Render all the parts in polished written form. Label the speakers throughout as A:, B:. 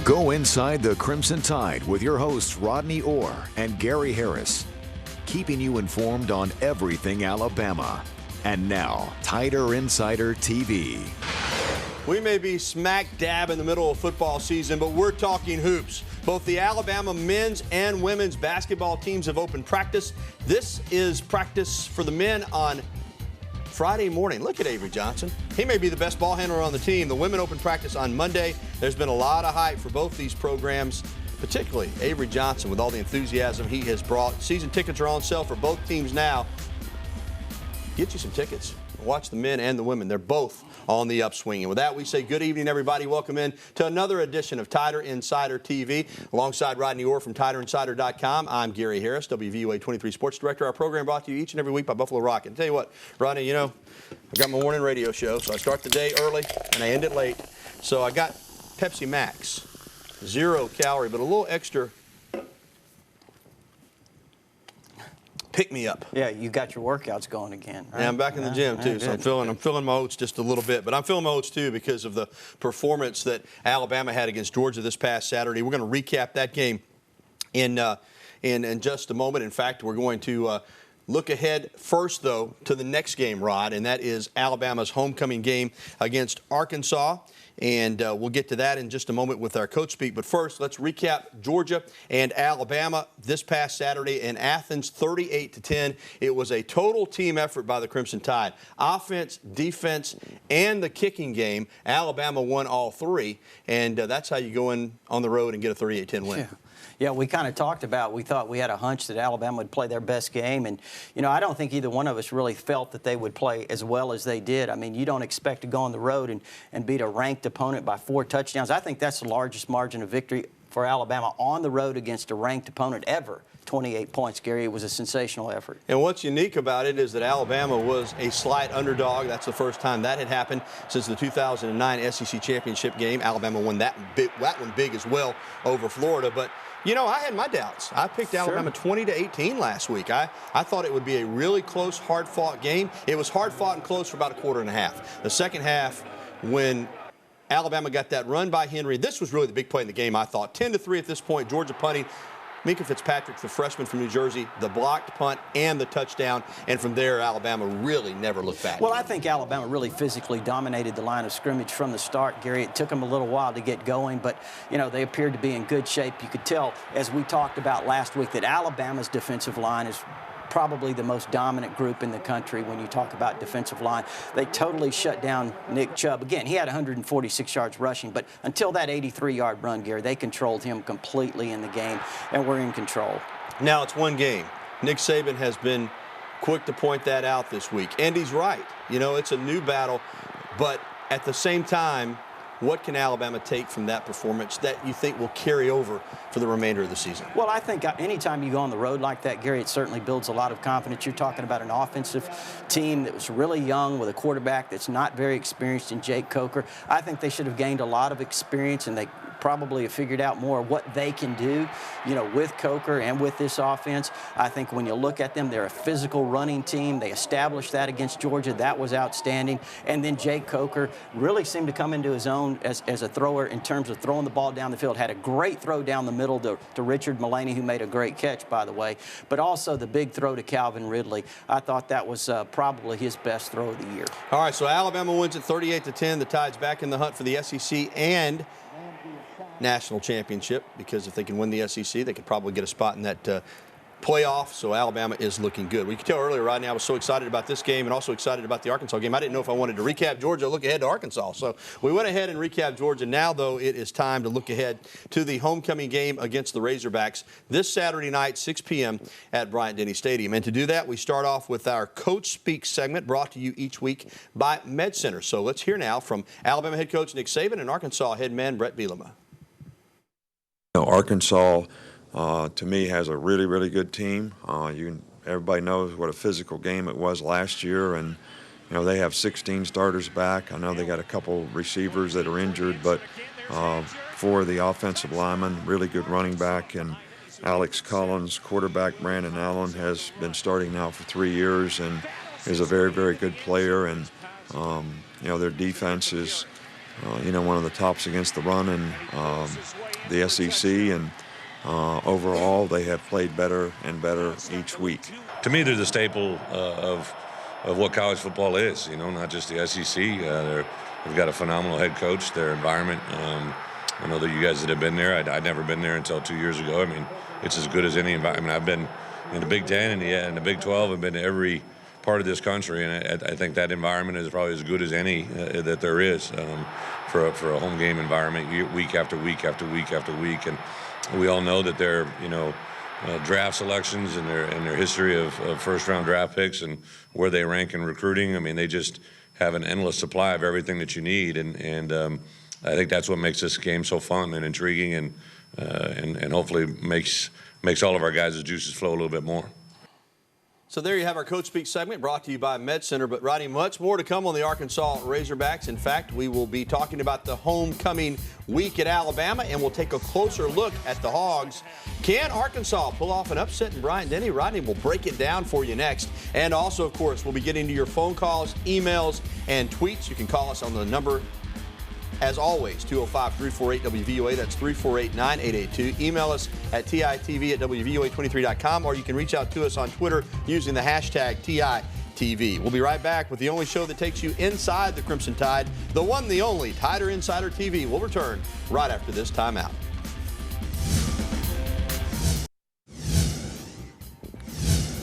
A: Go inside the Crimson Tide with your hosts Rodney Orr and Gary Harris, keeping you informed on everything Alabama. And now, Tider Insider TV.
B: We may be smack dab in the middle of football season, but we're talking hoops. Both the Alabama men's and women's basketball teams have opened practice. This is practice for the men on Friday morning. Look at Avery Johnson. He may be the best ball handler on the team. The women open practice on Monday. There's been a lot of hype for both these programs, particularly Avery Johnson with all the enthusiasm he has brought. Season tickets are on sale for both teams now. Get you some tickets. Watch the men and the women. They're both on the upswing. And with that, we say good evening, everybody. Welcome in to another edition of Tider Insider TV. Alongside Rodney Orr from TiderInsider.com, I'm Gary Harris, WVUA 23 Sports Director. Our program brought to you each and every week by Buffalo Rocket. And tell you what, Rodney, you know, I got my morning radio show, so I start the day early and I end it late. So I got Pepsi Max, 0 calorie, but a little extra pick me up.
C: Yeah, you got your workouts going again, right?
B: Yeah, I'm back in the gym too, so I'm feeling my oats just a little bit, but I'm feeling my oats too because of the performance that Alabama had against Georgia this past Saturday. We're going to recap that game in just a moment. In fact, we're going to look ahead first, though, to the next game, Rod, and that is Alabama's homecoming game against Arkansas. And we'll get to that in just a moment with our coach speak. But first, let's recap Georgia and Alabama this past Saturday in Athens, 38-10. It was a total team effort by the Crimson Tide. Offense, defense, and the kicking game. Alabama won all three, and that's how you go in on the road and get a 38-10 win.
C: Yeah. Yeah, we kind of talked about, we thought we had a hunch that Alabama would play their best game. And, you know, I don't think either one of us really felt that they would play as well as they did. I mean, you don't expect to go on the road and beat a ranked opponent by 4 touchdowns. I think that's the largest margin of victory for Alabama on the road against a ranked opponent ever. 28 points, Gary. It was a sensational effort.
B: And what's unique about it is that Alabama was a slight underdog. That's the first time that had happened since the 2009 SEC championship game. Alabama won that one big as well over Florida. But, you know, I had my doubts. I picked Alabama 20-18 last week. I thought it would be a really close, hard-fought game. It was hard-fought and close for about a quarter and a half. The second half, when Alabama got that run by Henry, this was really the big play in the game, I thought. 10-3 at this point, Georgia punting. Minka Fitzpatrick, the freshman from New Jersey, the blocked punt and the touchdown. And from there, Alabama really never looked back.
C: Well, I think Alabama really physically dominated the line of scrimmage from the start, Gary. It took them a little while to get going, but, you know, they appeared to be in good shape. You could tell, as we talked about last week, that Alabama's defensive line is probably the most dominant group in the country when you talk about defensive line. They totally shut down Nick Chubb. Again, he had 146 yards rushing, but until that 83-yard run, Gary, they controlled him completely in the game, and we're in control.
B: Now it's one game. Nick Saban has been quick to point that out this week, and he's right. You know, it's a new battle, but at the same time, what can Alabama take from that performance that you think will carry over for the remainder of the season?
C: Well, I think anytime you go on the road like that, Gary, it certainly builds a lot of confidence. You're talking about an offensive team that was really young with a quarterback that's not very experienced in Jake Coker. I think they should have gained a lot of experience, and they probably have figured out more what they can do, you know, with Coker and with this offense. I think when you look at them, they're a physical running team. They established that against Georgia. That was outstanding. And then Jake Coker really seemed to come into his own as a thrower in terms of throwing the ball down the field. Had a great throw down the middle to Richard Mullaney, who made a great catch, by the way, but also the big throw to Calvin Ridley. I thought that was probably his best throw of the year.
B: All right, so Alabama wins at 38-10. The Tide's back in the hunt for the SEC and national championship, because if they can win the SEC, they could probably get a spot in that playoff. So Alabama is looking good. We could tell earlier, Rodney, I was so excited about this game and also excited about the Arkansas game. I didn't know if I wanted to recap Georgia or look ahead to Arkansas. So we went ahead and recapped Georgia. Now, though, it is time to look ahead to the homecoming game against the Razorbacks this Saturday night, 6 p.m. at Bryant-Denny Stadium. And to do that, we start off with our Coach Speak segment brought to you each week by Med Center. So let's hear now from Alabama head coach Nick Saban and Arkansas head man Brett Bielema.
D: Arkansas, to me, has a really, really good team. Everybody knows what a physical game it was last year, and you know they have 16 starters back. I know they got a couple receivers that are injured, but for the offensive linemen, really good running back, and Alex Collins, quarterback Brandon Allen, has been starting now for 3 years and is a very, very good player. And you know, their defense is one of the tops against the run in the SEC, and overall they have played better and better each week.
E: To me, they're the staple of what college football is, not just the SEC. They've got a phenomenal head coach, their environment. I know that you guys that have been there, I'd never been there until 2 years ago. I mean, it's as good as any environment. I've been in the Big Ten and the Big 12. I've been to every part of this country, and I think that environment is probably as good as any that there is for a home game environment, week after week after week after week. And we all know that their draft selections and their history of first-round draft picks and where they rank in recruiting. I mean, they just have an endless supply of everything that you need, and I think that's what makes this game so fun and intriguing, and hopefully makes all of our guys' juices flow a little bit more.
B: So there you have our Coach Speak segment brought to you by Med Center. But, Rodney, much more to come on the Arkansas Razorbacks. In fact, we will be talking about the homecoming week at Alabama, and we'll take a closer look at the Hogs. Can Arkansas pull off an upset in Bryant-Denny? Rodney will break it down for you next. And also, of course, we'll be getting to your phone calls, emails, and tweets. You can call us on the number, as always, 205-348-WVOA. That's 348-9882. Email us at TITV@WVOA23.com, or you can reach out to us on Twitter using the hashtag TITV. We'll be right back with the only show that takes you inside the Crimson Tide, the one, the only, Tider Insider TV. We'll return right after this timeout.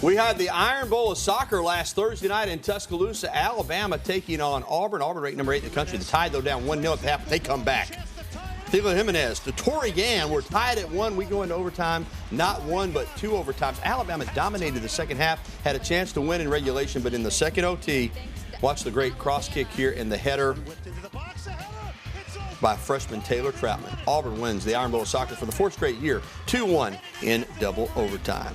B: We had the Iron Bowl of soccer last Thursday night in Tuscaloosa, Alabama, taking on Auburn. Auburn ranked number 8 in the country. The Tide, though, down 1-0 at the half. They come back. Thielen Jimenez, the Torrey Gann were tied at 1. We go into overtime. Not 1, but 2 overtimes. Alabama dominated the second half, had a chance to win in regulation, but in the second OT, watch the great cross kick here in the header by freshman Taylor Troutman. Auburn wins the Iron Bowl of soccer for the 4th straight year, 2-1 in double overtime.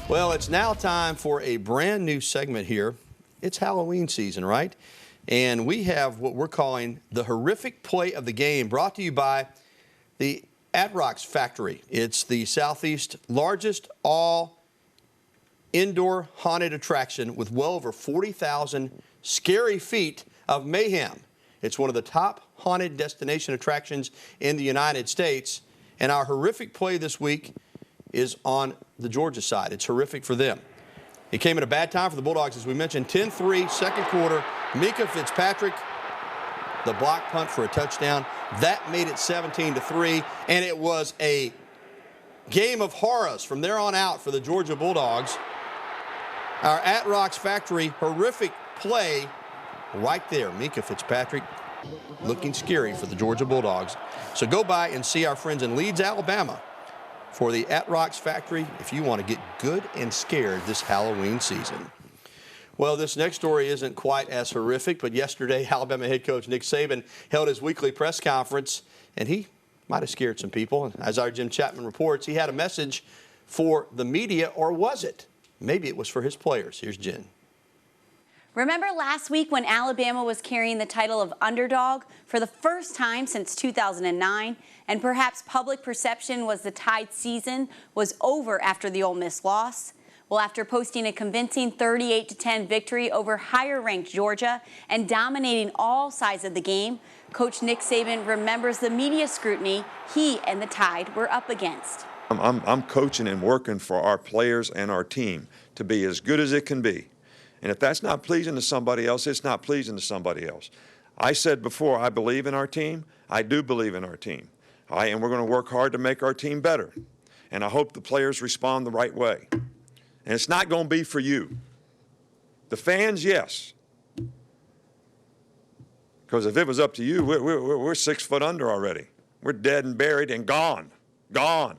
B: Well, it's now time for a brand new segment here. It's Halloween season, right? And we have what we're calling the horrific play of the game, brought to you by the At-Rocks Factory. It's the Southeast's largest all-indoor haunted attraction with well over 40,000 scary feet of mayhem. It's one of the top haunted destination attractions in the United States. And our horrific play this week is on the Georgia side. It's horrific for them. It came at a bad time for the Bulldogs, as we mentioned. 10-3, second quarter. Mika Fitzpatrick, the block punt for a touchdown. That made it 17-3, and it was a game of horrors from there on out for the Georgia Bulldogs. Our At-Rocks Factory horrific play right there. Mika Fitzpatrick looking scary for the Georgia Bulldogs. So go by and see our friends in Leeds, Alabama, for the At-Rocks Factory if you want to get good and scared this Halloween season. Well, this next story isn't quite as horrific, but yesterday Alabama head coach Nick Saban held his weekly press conference, and he might have scared some people. As our Jim Chapman reports, he had a message for the media, or was it? Maybe it was for his players. Here's Jen.
F: Remember last week when Alabama was carrying the title of underdog for the first time since 2009, and perhaps public perception was the Tide season was over after the Ole Miss loss? Well, after posting a convincing 38-10 victory over higher-ranked Georgia and dominating all sides of the game, Coach Nick Saban remembers the media scrutiny he and the Tide were up against.
D: I'm coaching and working for our players and our team to be as good as it can be. And if that's not pleasing to somebody else, it's not pleasing to somebody else. I said before, I believe in our team. I do believe in our team. And we're going to work hard to make our team better. And I hope the players respond the right way. And it's not going to be for you. The fans, yes. Because if it was up to you, we're 6 foot under already. We're dead and buried and gone. Gone.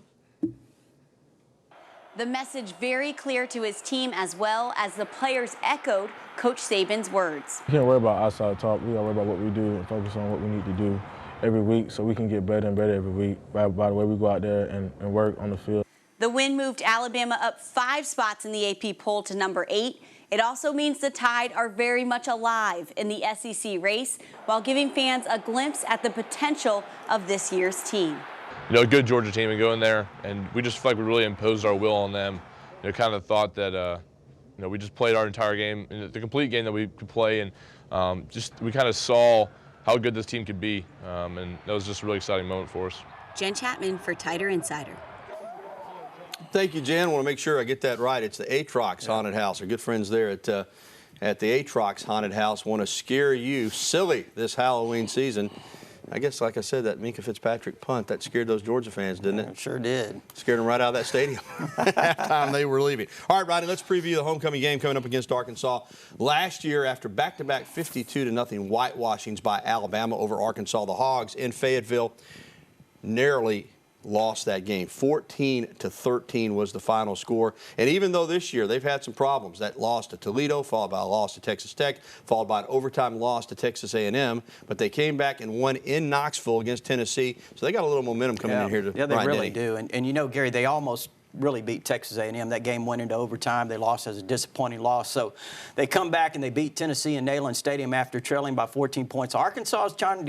F: The message very clear to his team, as well as the players echoed Coach Saban's words.
G: We can't worry about outside talk. We got to worry about what we do and focus on what we need to do every week so we can get better and better every week by the way we go out there and work on the field.
F: The win moved Alabama up 5 spots in the AP poll to number 8. It also means the Tide are very much alive in the SEC race, while giving fans a glimpse at the potential of this year's team.
H: A good Georgia team, and go in there, and we just feel like we really imposed our will on them. Kind of thought that we just played our entire game, the complete game that we could play, and we kind of saw how good this team could be, and that was just a really exciting moment for us.
F: Jen Chapman for Tider Insider.
B: Thank you, Jen. I want to make sure I get that right. It's the Atrox Haunted House. Our good friends there at the Atrox Haunted House want to scare you silly this Halloween season. I guess, like I said, that Minka Fitzpatrick punt, that scared those Georgia fans, didn't it?
C: It sure did.
B: Scared them right out of that stadium time they were leaving. All right, Rodney, let's preview the homecoming game coming up against Arkansas. Last year, after back-to-back 52-0 whitewashings by Alabama over Arkansas, the Hogs in Fayetteville narrowly lost that game. 14-13 was the final score. And even though this year they've had some problems, that loss to Toledo, followed by a loss to Texas Tech, followed by an overtime loss to Texas A&M, but they came back and won in Knoxville against Tennessee. So they got a little momentum coming in here to
C: Yeah, they really
B: Denny.
C: do. And you know, Gary, they almost really beat Texas A&M. That game went into overtime. They lost as a disappointing loss. So they come back and they beat Tennessee in Neyland Stadium after trailing by 14 points. Arkansas is starting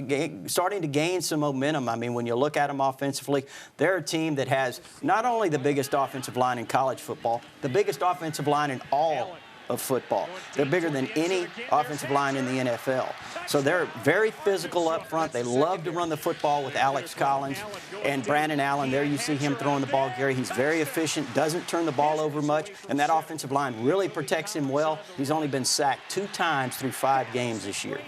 C: to gain some momentum. I mean, when you look at them offensively, they're a team that has not only the biggest offensive line in college football, the biggest offensive line in all of football. They're bigger than any offensive line in the NFL. So they're very physical up front. They love to run the football with Alex Collins and Brandon Allen. There you see him throwing the ball, Gary. He's very efficient, doesn't turn the ball over much, and that offensive line really protects him well. He's only been sacked 2 times through 5 games this year.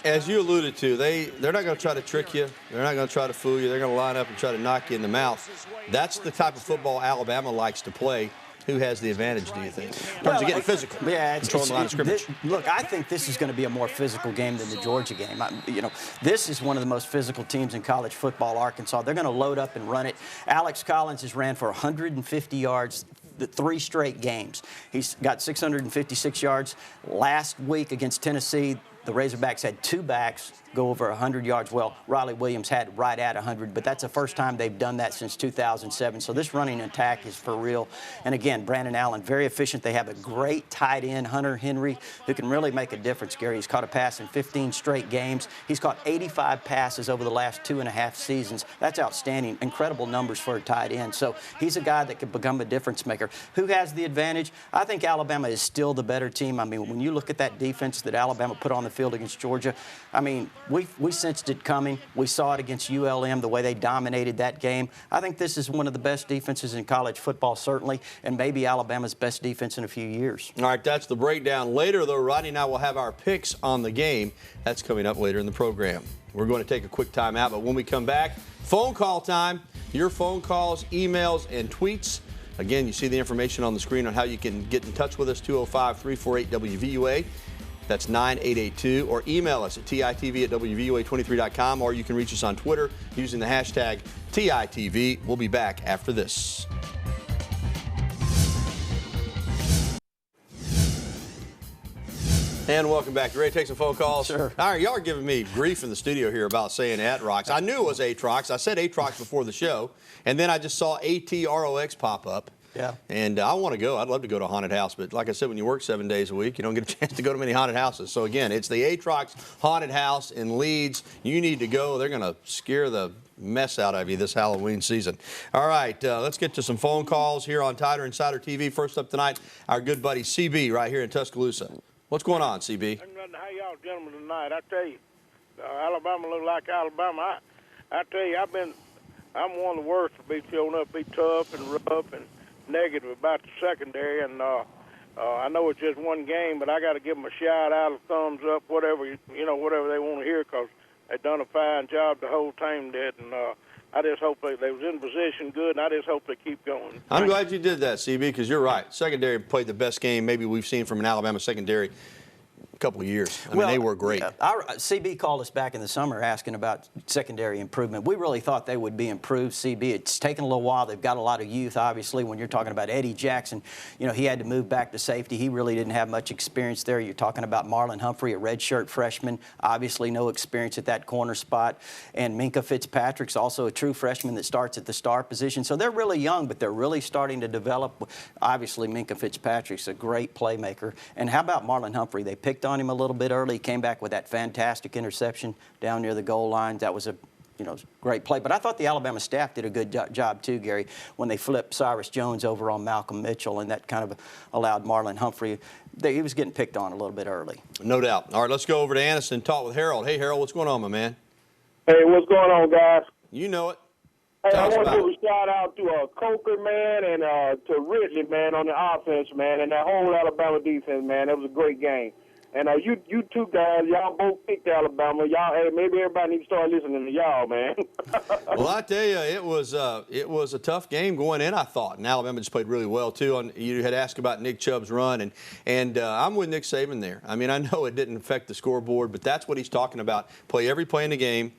B: As you alluded to, they're not going to try to trick you. They're not going to try to fool you. They're going to line up and try to knock you in the mouth. That's the type of football Alabama likes to play. Who has the advantage, do you think, in terms of getting physical?
C: Yeah,
B: controlling the line of scrimmage.
C: Look, I think this is going to be a more physical game than the Georgia game. You know, this is one of the most physical teams in college football, Arkansas. They're going to load up and run it. Alex Collins has ran for 150 yards. The 3 straight games. He's got 656 yards. Last week against Tennessee, the Razorbacks had 2 backs go over 100 yards. Well, Riley Williams had right at 100, but that's the first time they've done that since 2007. So this running attack is for real. And again, Brandon Allen, very efficient. They have a great tight end, Hunter Henry, who can really make a difference, Gary. He's caught a pass in 15 straight games. He's caught 85 passes over the last 2.5 seasons. That's outstanding. Incredible numbers for a tight end. So he's a guy that could become a difference maker. Who has the advantage? I think Alabama is still the better team. I mean, when you look at that defense that Alabama put on the field against Georgia, I mean, we sensed it coming. We saw it against ULM, the way they dominated that game. I think this is one of the best defenses in college football, certainly, and maybe Alabama's best defense in a few years.
B: All right, that's the breakdown. Later, though, Rodney and I will have our picks on the game. That's coming up later in the program. We're going to take a quick time out, but when we come back, phone call time. Your phone calls, emails, and tweets. Again, you see the information on the screen on how you can get in touch with us, 205-348-WVUA. That's 9882, or email us at TITV@WVUA23.com, or you can reach us on Twitter using the hashtag TITV. We'll be back after this. And welcome back. You ready to take some phone calls?
C: Sure.
B: All right, y'all are giving me grief in the studio here about saying Atrox. I knew it was Atrox. I said Atrox before the show, and then I just saw ATROX pop up.
C: Yeah.
B: And I want to go. I'd love to go to a haunted house. But like I said, when you work 7 days a week, you don't get a chance to go to many haunted houses. So, again, it's the Atrox Haunted House in Leeds. You need to go. They're going to scare the mess out of you this Halloween season. All right, let's get to some phone calls here on Tider Insider TV. First up tonight, our good buddy CB right here in Tuscaloosa. What's going on, CB?
I: How y'all gentlemen tonight? I tell you, Alabama look like Alabama. I tell you, I'm one of the worst to be showing up, be tough and rough and negative about the secondary, and I know it's just one game, but I got to give them a shout out, a thumbs up, whatever whatever they want to hear, because they done a fine job. The whole team did, and I just hope they was in position good, and I just hope they keep going.
B: I'm glad you did that, CB, because you're right. Secondary played the best game maybe we've seen from an Alabama secondary couple of years. I mean, they were great.
C: Our CB called us back in the summer asking about secondary improvement. We really thought they would be improved, CB. It's taken a little while. They've got a lot of youth, obviously. When you're talking about Eddie Jackson, he had to move back to safety. He really didn't have much experience there. You're talking about Marlon Humphrey, a redshirt freshman, obviously no experience at that corner spot. And Minka Fitzpatrick's also a true freshman that starts at the star position. So they're really young, but they're really starting to develop. Obviously, Minka Fitzpatrick's a great playmaker. And how about Marlon Humphrey? They picked on him a little bit early. He came back with that fantastic interception down near the goal line. That was a great play. But I thought the Alabama staff did a good job too, Gary, when they flipped Cyrus Jones over on Malcolm Mitchell, and that kind of allowed Marlon Humphrey. He was getting picked on a little bit early.
B: No doubt. All right, let's go over to Anniston and talk with Harold. Hey, Harold, what's going on, my man?
J: Hey, what's going on, guys?
B: You know it.
J: Hey, I want to give a shout-out to Coker, man, and to Ridley, man, on the offense, man, and that whole Alabama defense, man. That was a great game. And you two guys, y'all both picked Alabama. Y'all, hey, maybe everybody needs to start listening to y'all, man.
B: Well, I tell you, it was a tough game going in, I thought. And Alabama just played really well, too. You had asked about Nick Chubb's run, and I'm with Nick Saban there. I mean, I know it didn't affect the scoreboard, but that's what he's talking about. Play every play in the game.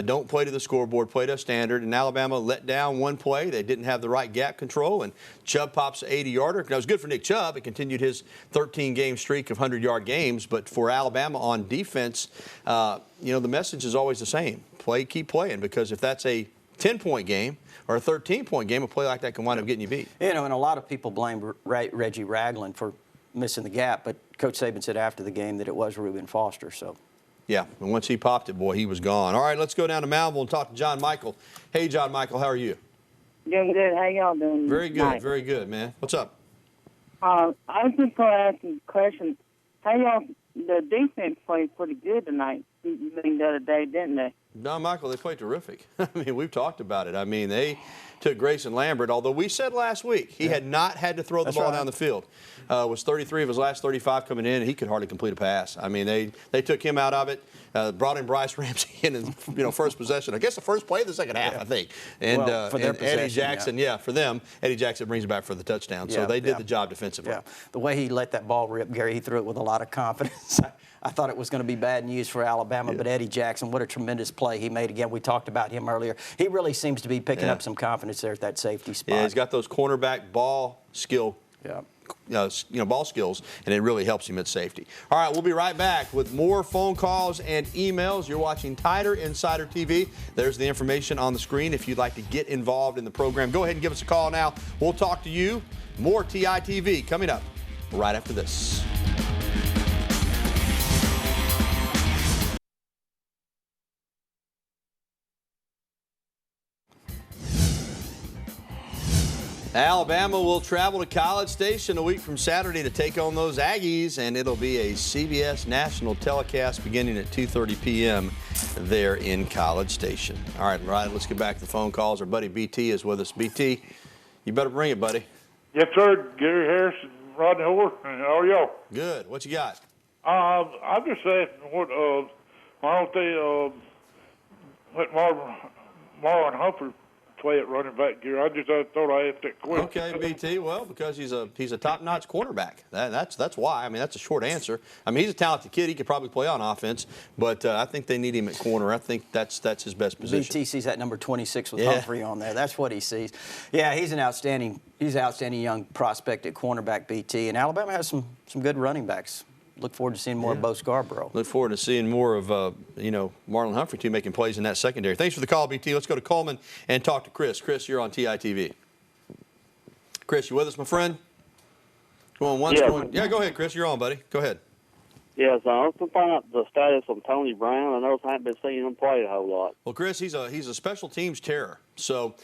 B: Don't play to the scoreboard, play to a standard. And Alabama let down one play. They didn't have the right gap control, and Chubb pops an 80-yarder. That was good for Nick Chubb. It continued his 13-game streak of 100-yard games. But for Alabama on defense, the message is always the same. Keep playing, because if that's a 10-point game or a 13-point game, a play like that can wind up getting you beat.
C: And a lot of people blame Reggie Ragland for missing the gap, but Coach Saban said after the game that it was Reuben Foster, so.
B: Yeah, and once he popped it, boy, he was gone. All right, let's go down to Moundville and talk to John Michael. Hey, John Michael, how are you?
K: Doing good. How y'all doing?
B: Very good, very good, man. What's up?
K: I was just going to ask you a question. The defense played pretty good tonight, the other day, didn't they?
B: John Michael, they played terrific. I mean, we've talked about it. I mean, they took Grayson Lambert, although we said last week he had not had to throw the ball down the field. Was 33 of his last 35 coming in, and he could hardly complete a pass. I mean, they took him out of it, brought in Bryce Ramsey in first possession. I guess the first play of the second half, I think. And,
C: for their
B: and Eddie Jackson, for them, Eddie Jackson brings it back for the touchdown. So they did the job defensively.
C: Yeah, the way he let that ball rip, Gary, he threw it with a lot of confidence. I thought it was going to be bad news for Alabama, but Eddie Jackson, what a tremendous play he made. Again, we talked about him earlier. He really seems to be picking up some confidence there at that safety spot.
B: Yeah, he's got those cornerback ball skill. Ball skills, and it really helps him at safety. All right, we'll be right back with more phone calls and emails. You're watching Tighter Insider TV. There's the information on the screen if you'd like to get involved in the program. Go ahead and give us a call now. We'll talk to you. More TITV coming up right after this. Alabama will travel to College Station a week from Saturday to take on those Aggies, and it'll be a CBS national telecast beginning at 2:30 p.m. there in College Station. All right, let's get back to the phone calls. Our buddy BT is with us. BT, you better bring it, buddy.
L: Yes, sir. Gary Harris and Rodney Orr. How are y'all?
B: Good. What you got?
L: I'm just saying, why don't they let Marlon Humphrey play at running back, Gary? I just thought I asked that question.
B: Okay, BT. Well, because he's a top-notch cornerback. That's why. I mean, that's a short answer. I mean, he's a talented kid. He could probably play on offense, but I think they need him at corner. I think that's his best position.
C: BT sees that number 26 with Humphrey on there. That's what he sees. Yeah, he's an outstanding young prospect at cornerback, BT. And Alabama has some good running backs. Look forward to seeing more of Bo Scarborough.
B: Look forward to seeing more of, Marlon Humphrey, too, making plays in that secondary. Thanks for the call, BT. Let's go to Coleman and talk to Chris. Chris, you're on TITV. Chris, you with us, my friend? Going once, yeah, go ahead, Chris. You're on, buddy. Go ahead.
M: Yes, I want to find out the status of Tony Brown. I noticed I haven't been seeing him play a whole lot.
B: Well, Chris, he's a special teams terror. So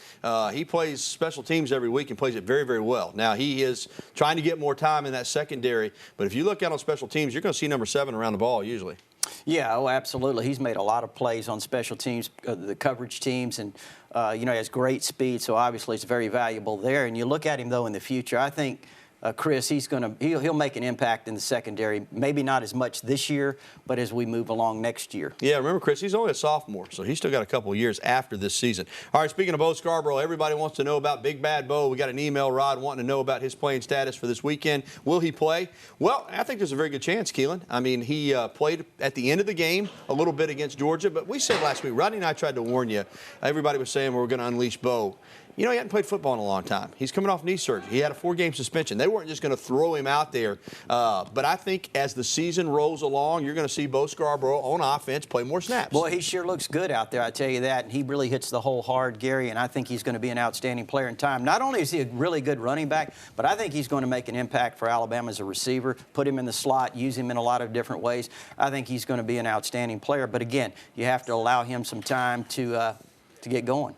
B: he plays special teams every week and plays it very, very well. Now, he is trying to get more time in that secondary, but if you look out on special teams, you're going to see number 7 around the ball usually.
C: Yeah, absolutely. He's made a lot of plays on special teams, the coverage teams, and, he has great speed, so obviously it's very valuable there. And you look at him, though, in the future, I think Chris, he'll make an impact in the secondary. Maybe not as much this year, but as we move along next year.
B: Yeah, remember, Chris, he's only a sophomore, so he's still got a couple of years after this season. All right, speaking of Bo Scarborough, everybody wants to know about Big Bad Bo. We got an email, Rod, wanting to know about his playing status for this weekend. Will he play? Well, I think there's a very good chance, Keelan. I mean, he played at the end of the game a little bit against Georgia, but we said last week, Rodney and I tried to warn you. Everybody was saying we were going to unleash Bo. he hadn't played football in a long time. He's coming off knee surgery. He had a 4-game suspension. They weren't just going to throw him out there. But I think as the season rolls along, you're going to see Bo Scarborough on offense play more snaps.
C: Boy, he sure looks good out there, I tell you that. And he really hits the hole hard, Gary, and I think he's going to be an outstanding player in time. Not only is he a really good running back, but I think he's going to make an impact for Alabama as a receiver, put him in the slot, use him in a lot of different ways. I think he's going to be an outstanding player. But again, you have to allow him some time to get going.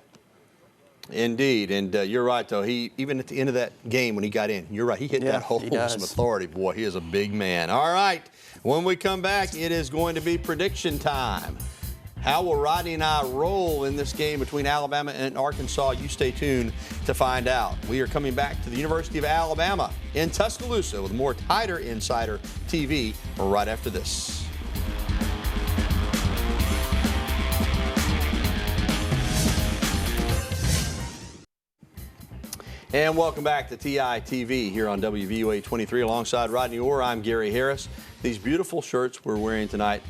B: Indeed, and you're right, though. He, even at the end of that game when he got in, you're right, he hit that hole with some authority. Boy, he is a big man. All right, when we come back, it is going to be prediction time. How will Rodney and I roll in this game between Alabama and Arkansas? You stay tuned to find out. We are coming back to the University of Alabama in Tuscaloosa with more Tighter Insider TV right after this. And welcome back to TI-TV here on WVUA 23 alongside Rodney Orr. I'm Gary Harris. These beautiful shirts we're wearing tonight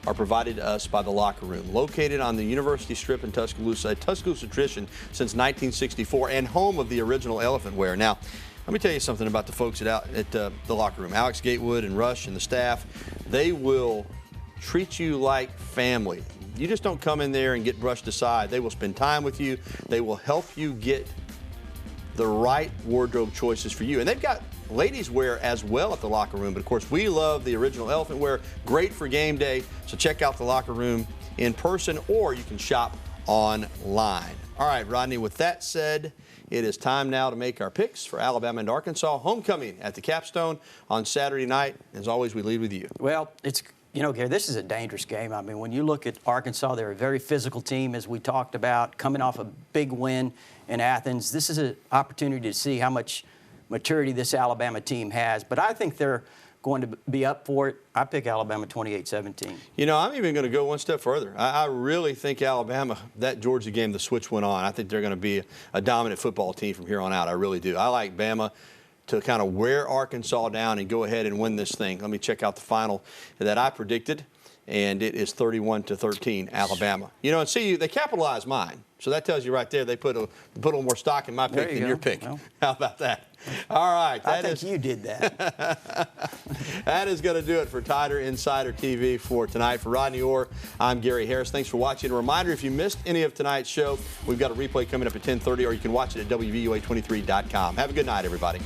B: are provided to us by The Locker Room, located on the University Strip in Tuscaloosa, a Tuscaloosa tradition since 1964 and home of the original elephant wear. Now, let me tell you something about the folks at The Locker Room. Alex Gatewood and Rush and the staff, they will treat you like family. You just don't come in there and get brushed aside. They will spend time with you. They will help you get the right wardrobe choices for you. And they've got ladies wear as well at The Locker Room, but of course we love the original elephant wear. Great for game day. So check out The Locker Room in person, or you can shop online. All right, Rodney, with that said, it is time now to make our picks for Alabama and Arkansas. Homecoming at the Capstone on Saturday night. As always, we lead with you.
C: Well, Gary, this is a dangerous game. I mean, when you look at Arkansas, they're a very physical team, as we talked about, coming off a big win in Athens. This is an opportunity to see how much maturity this Alabama team has. But I think they're going to be up for it. I pick Alabama 28-17.
B: I'm even going to go one step further. I really think Alabama, that Georgia game, the switch went on. I think they're going to be a dominant football team from here on out. I really do. I like Bama to kind of wear Arkansas down and go ahead and win this thing. Let me check out the final that I predicted, and it is 31-13 Alabama. And see, they capitalized mine. So that tells you right there they put a little more stock in my pick than your pick. Well, how about that? All right.
C: I think you did that.
B: That is going to do it for Tighter Insider TV for tonight. For Rodney Orr, I'm Gary Harris. Thanks for watching. A reminder, if you missed any of tonight's show, we've got a replay coming up at 10:30, or you can watch it at WVUA23.com. Have a good night, everybody.